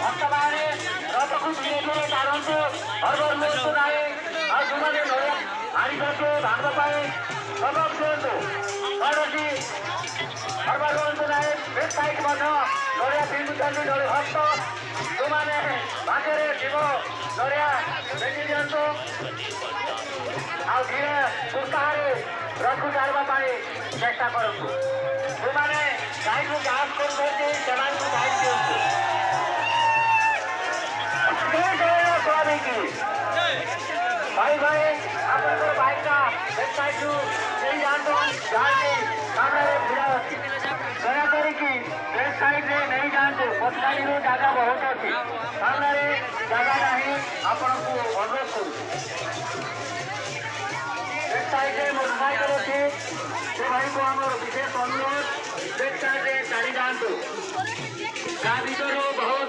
ବର୍ତ୍ତମାନ ରଥକୁ ଧୀରେ ଧୀରେ ଟାଣନ୍ତୁ ହରବର ହୁଅନ୍ତୁ ନାହିଁ ଆଉ ଯେଉଁମାନେ ଆଣିଛନ୍ତି ଭାଗ ପାଇଁ ସବବ ଦିଅନ୍ତୁ କୌଣସି ହରବର ହୁଅନ୍ତୁ ନାହିଁ ବେଶ ସାଇଟ୍ ମଧ୍ୟ ନଡ଼ିଆ ପିନ୍ଧୁଛନ୍ତି ଜଣେ ଭକ୍ତ ଯେଉଁମାନେ ଭାଗ୍ୟରେ ଥିବ ନଡ଼ିଆ ପିନ୍ଧି ଦିଅନ୍ତୁ ଆଉ ଧୀରେ ଉତ୍ସାହରେ ରଥକୁ ଟାଣିବା ପାଇଁ ଚେଷ୍ଟା କରନ୍ତୁ ଯେଉଁମାନେ ଗାଈକୁ ଯାଞ୍ଚ କରୁଛନ୍ତି ସେମାନଙ୍କୁ ଗାଈ ଦିଅନ୍ତୁ भाई भाई आपको बाइक का वेबसाइट नहीं जानते जानते सामने भिड़ा अच्छी दयाकोरी की वेबसाइट रे नहीं जानते पचारी जगह बहुत अच्छी सामने जगह नहीं आपन को अनुरोध करूँ वेबसाइट रे मोटरसाइकिल अच्छी से भाई को आम विशेष अनुरोध वेबसाइट रे चली जानते ता भर बहुत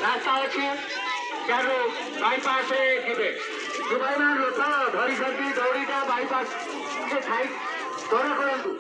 रास्ता अच्छी चारू बाईपास जी भाई मान लोक धरी दौड़ीटा बाईपास से खाई तोड़ करूँ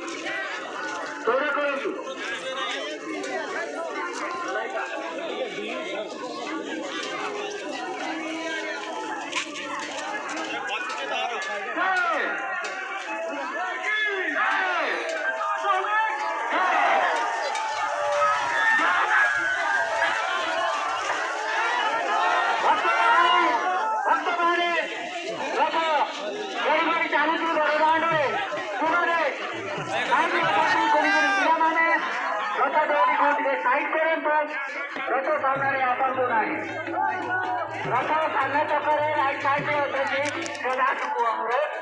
रथ सामने आपन को नहीं रथ सामने चक्कर राइट साइड में अच्छे प्रदास को अनुरोध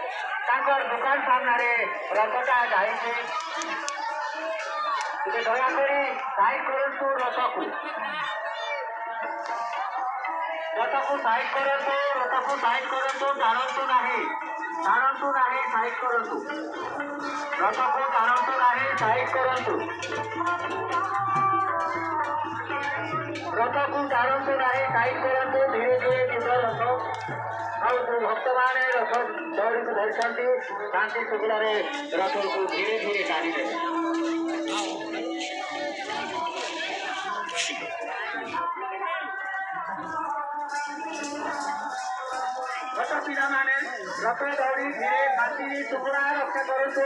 दुकान सामने रथटा जाए दयाकोरी साइड करूँ रथ को साइड करूँ टाणतु नहीं साइड करूँ रथ को टाणतु नहीं साइड करूँ रथ को टाणतु नहीं साइड करूँ धीरे धीरे जीव रथ ଆଉ ଯେଉଁ ଭକ୍ତମାନେ ରଥ ଦୌଡ଼ିକୁ ଧରିଛନ୍ତି ଶାନ୍ତି ଶୃଙ୍ଖଳାରେ ରଥକୁ ଧୀରେ ଧୀରେ ଟାଣିଦେବେ ରଥ ପିଲାମାନେ ରଥ ଦୌଡ଼ି ଧୀରେ ଶାନ୍ତି ଶୃଙ୍ଖଳା ରକ୍ଷା କରନ୍ତୁ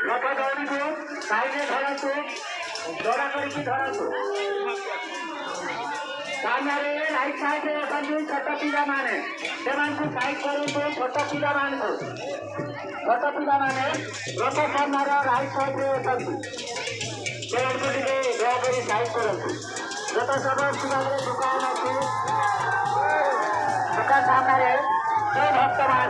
ରଥ ଦୌଡ଼ିକୁ ସାଇଡରେ ଧରନ୍ତୁ ଦୌଡ଼ା କରିକି ଧରନ୍ତୁ सामने राइट साइड में अभी छोट पिला माने सेमानकु साइड करंतु छोट पिला मानकु छोट पिला माने रथ सामने राइट साइड में अभी सेमानकु दिके दया करी साइड करंतु रथ सब पिला रे दुकान अछि दुकान सामने जो भक्तमान